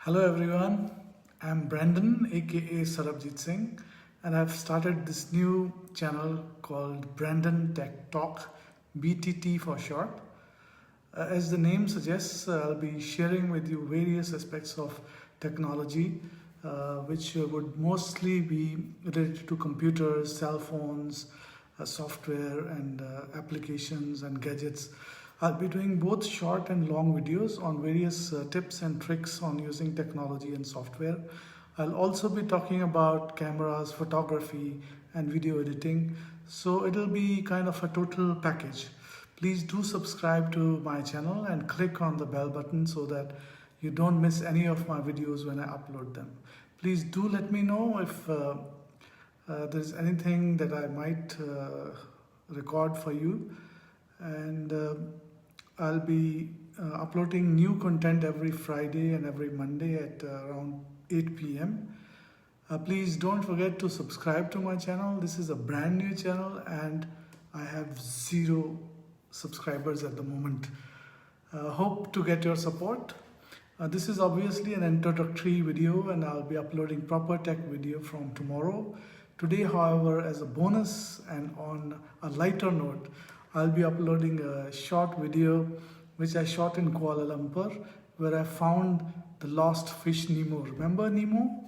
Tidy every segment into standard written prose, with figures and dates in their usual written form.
Hello everyone, I'm Brandon aka Sarbjit Singh, and I've started this new channel called Brandon Tech Talk, BTT for short. As the name suggests, I'll be sharing with you various aspects of technology, which would mostly be related to computers, cell phones, software, and applications and gadgets. I'll be doing both short and long videos on various tips and tricks on using technology and software. I'll also be talking about cameras, photography, and video editing. So it'll be kind of a total package. Please do subscribe to my channel and click on the bell button so that you don't miss any of my videos when I upload them. Please do let me know if there's anything that I might record for you, and I'll be uploading new content every Friday and every Monday at around 8 p.m. Please don't forget to subscribe to my channel. This is a brand new channel and I have 0 subscribers at the moment. Hope to get your support. This is obviously an introductory video and I'll be uploading proper tech video from tomorrow. Today, however, as a bonus and on a lighter note, I'll be uploading a short video which I shot in Kuala Lumpur, where I found the lost fish Nemo. Remember Nemo?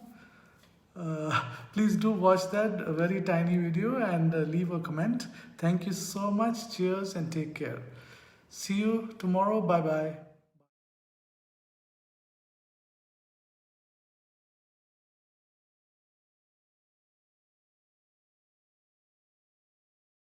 Please do watch that, a very tiny video, and leave a comment. Thank you so much. Cheers and take care. See you tomorrow. Bye bye.